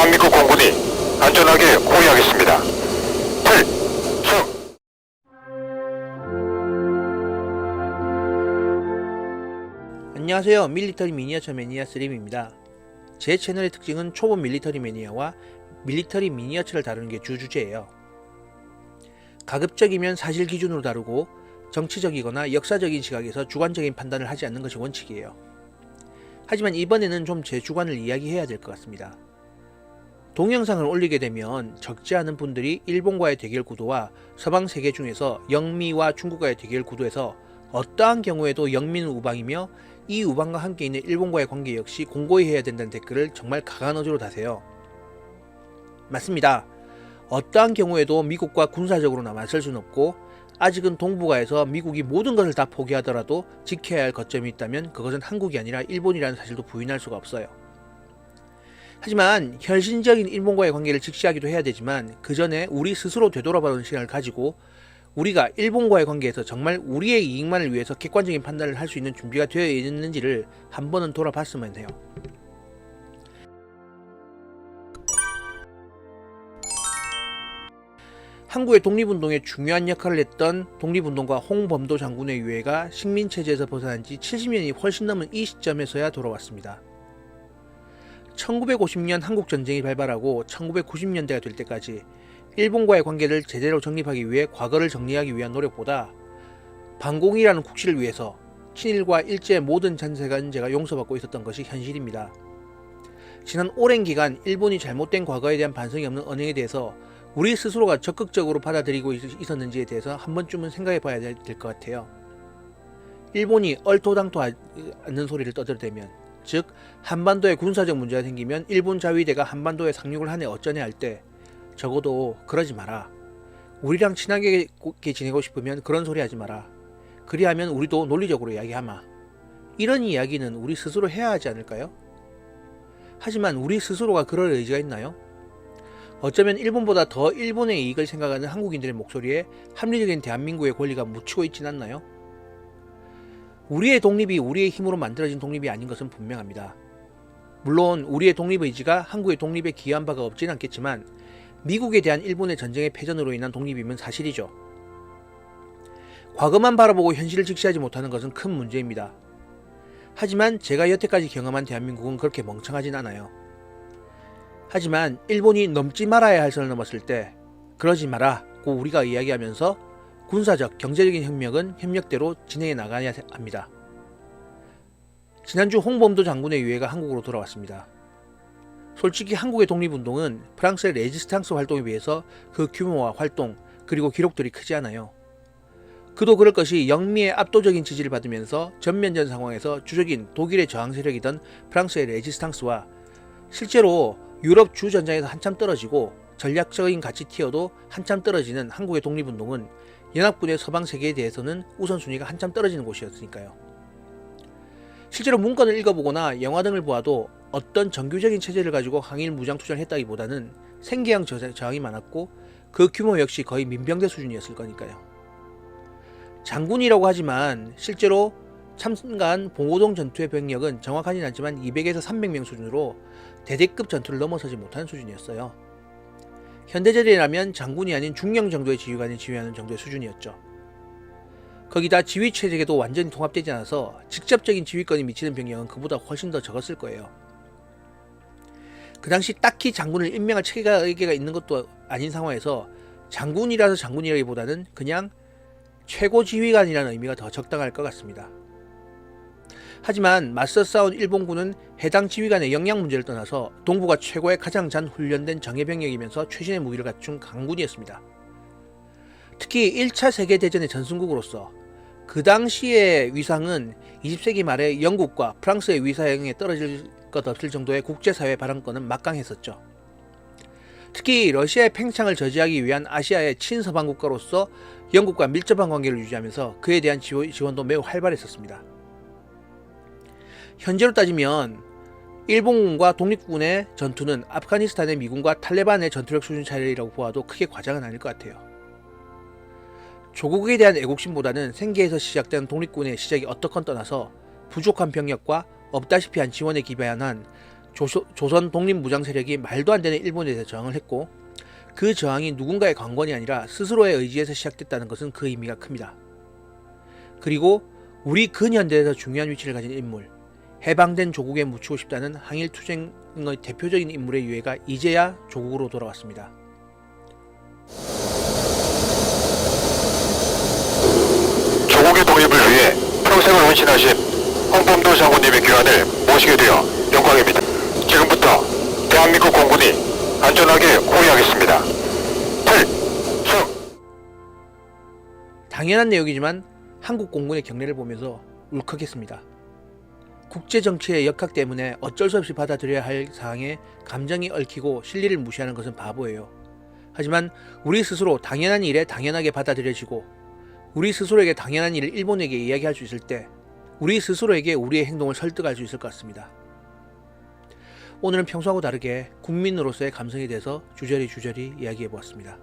대한민국 공군이 안전하게 호위하겠습니다. 필승! 안녕하세요. 밀리터리 미니어처 매니아 스림입니다. 제 채널의 특징은 초보 밀리터리 매니아와 밀리터리 미니어처를 다루는 게 주 주제예요. 가급적이면 사실 기준으로 다루고 정치적이거나 역사적인 시각에서 주관적인 판단을 하지 않는 것이 원칙이에요. 하지만 이번에는 좀 제 주관을 이야기해야 될 것 같습니다. 동영상을 올리게 되면 적지 않은 분들이 일본과의 대결 구도와 서방 세계 중에서 영미와 중국과의 대결 구도에서 어떠한 경우에도 영미는 우방이며 이 우방과 함께 있는 일본과의 관계 역시 공고히 해야 된다는 댓글을 정말 강한 어조로 다세요. 맞습니다. 어떠한 경우에도 미국과 군사적으로 맞설 수는 없고 아직은 동북아에서 미국이 모든 것을 다 포기하더라도 지켜야 할 거점이 있다면 그것은 한국이 아니라 일본이라는 사실도 부인할 수가 없어요. 하지만 혈신적인 일본과의 관계를 직시하기도 해야 되지만 그 전에 우리 스스로 되돌아보는 시간을 가지고 우리가 일본과의 관계에서 정말 우리의 이익만을 위해서 객관적인 판단을 할 수 있는 준비가 되어 있는지를 한 번은 돌아봤으면 해요. 한국의 독립운동에 중요한 역할을 했던 독립운동가 홍범도 장군의 유해가 식민체제에서 벗어난 지 70년이 훨씬 넘은 이 시점에서야 돌아왔습니다. 1950년 한국전쟁이 발발하고 1990년대가 될 때까지 일본과의 관계를 제대로 정립하기 위해 과거를 정리하기 위한 노력보다 반공이라는 국시를 위해서 친일과 일제의 모든 잔재가 용서받고 있었던 것이 현실입니다. 지난 오랜 기간 일본이 잘못된 과거에 대한 반성이 없는 언행에 대해서 우리 스스로가 적극적으로 받아들이고 있었는지에 대해서 한 번쯤은 생각해 봐야 될 것 같아요. 일본이 얼토당토 않는 소리를 떠들어대면, 즉 한반도에 군사적 문제가 생기면 일본 자위대가 한반도에 상륙을 하네 어쩌네 할 때 적어도 그러지 마라. 우리랑 친하게 지내고 싶으면 그런 소리 하지 마라. 그리하면 우리도 논리적으로 이야기하마. 이런 이야기는 우리 스스로 해야 하지 않을까요? 하지만 우리 스스로가 그럴 의지가 있나요? 어쩌면 일본보다 더 일본의 이익을 생각하는 한국인들의 목소리에 합리적인 대한민국의 권리가 묻히고 있진 않나요? 우리의 독립이 우리의 힘으로 만들어진 독립이 아닌 것은 분명합니다. 물론 우리의 독립의지가 한국의 독립에 기여한 바가 없진 않겠지만 미국에 대한 일본의 전쟁의 패전으로 인한 독립임은 사실이죠. 과거만 바라보고 현실을 직시하지 못하는 것은 큰 문제입니다. 하지만 제가 여태까지 경험한 대한민국은 그렇게 멍청하진 않아요. 하지만 일본이 넘지 말아야 할 선을 넘었을 때 그러지 마라고 우리가 이야기하면서 군사적, 경제적인 협력대로 진행해 나가야 합니다. 지난주 홍범도 장군의 유해가 한국으로 돌아왔습니다. 솔직히 한국의 독립운동은 프랑스의 레지스탕스 활동에 비해서 그 규모와 활동 그리고 기록들이 크지 않아요. 그도 그럴 것이 영미의 압도적인 지지를 받으면서 전면전 상황에서 주적인 독일의 저항 세력이던 프랑스의 레지스탕스와 실제로 유럽 주전장에서 한참 떨어지고 전략적인 가치 티어도 한참 떨어지는 한국의 독립운동은 연합군의 서방 세계에 대해서는 우선순위가 한참 떨어지는 곳이었으니까요. 실제로 문건을 읽어보거나 영화 등을 보아도 어떤 정규적인 체제를 가지고 항일 무장 투쟁을 했다기보다는 생계형 저항이 많았고 그 규모 역시 거의 민병대 수준이었을 거니까요. 장군이라고 하지만 실제로 참가한 봉오동 전투의 병력은 정확하진 않지만 200에서 300명 수준으로 대대급 전투를 넘어서지 못하는 수준이었어요. 현대제대라면 장군이 아닌 중령 정도의 지휘관이 지휘하는 정도의 수준이었죠. 거기다 지휘체제도 완전히 통합되지 않아서 직접적인 지휘권이 미치는 병력은 그보다 훨씬 더 적었을 거예요. 그 당시 딱히 장군을 임명할 체계가 있는 것도 아닌 상황에서 장군이라서 장군이라기보다는 그냥 최고 지휘관이라는 의미가 더 적당할 것 같습니다. 하지만 맞서 싸운 일본군은 해당 지휘관의 역량 문제를 떠나서 동북아 최고의 가장 잘 훈련된 정예병력이면서 최신의 무기를 갖춘 강군이었습니다. 특히 1차 세계대전의 전승국으로서 그 당시의 위상은 20세기 말에 영국과 프랑스의 위상에 떨어질 것 없을 정도의 국제사회 발언권은 막강했었죠. 특히 러시아의 팽창을 저지하기 위한 아시아의 친서방 국가로서 영국과 밀접한 관계를 유지하면서 그에 대한 지원도 매우 활발했었습니다. 현재로 따지면 일본군과 독립군의 전투는 아프가니스탄의 미군과 탈레반의 전투력 수준 차이라고 보아도 크게 과장은 아닐 것 같아요. 조국에 대한 애국심보다는 생계에서 시작된 독립군의 시작이 어떻건 떠나서 부족한 병력과 없다시피 한 지원에 기반한 조선 독립무장 세력이 말도 안 되는 일본에 대해 저항을 했고, 그 저항이 누군가의 강권이 아니라 스스로의 의지에서 시작됐다는 것은 그 의미가 큽니다. 그리고 우리 근현대에서 중요한 위치를 가진 인물, 해방된 조국에 묻히고 싶다는 항일투쟁의 대표적인 인물의 유해가 이제야 조국으로 돌아왔습니다. 조국의 독립을 위해 평생을 헌신하신 홍범도 장군님의 귀환을 모시게 되어 영광입니다. 지금부터 대한민국 공군이 안전하게 호위하겠습니다. 필승! 당연한 내용이지만 한국 공군의 경례를 보면서 울컥했습니다. 국제 정치의 역학 때문에 어쩔 수 없이 받아들여야 할 사항에 감정이 얽히고 실리를 무시하는 것은 바보예요. 하지만 우리 스스로 당연한 일에 당연하게 받아들여지고, 우리 스스로에게 당연한 일을 일본에게 이야기할 수 있을 때 우리 스스로에게 우리의 행동을 설득할 수 있을 것 같습니다. 오늘은 평소하고 다르게 국민으로서의 감성에 대해서 주저리 이야기해 보았습니다.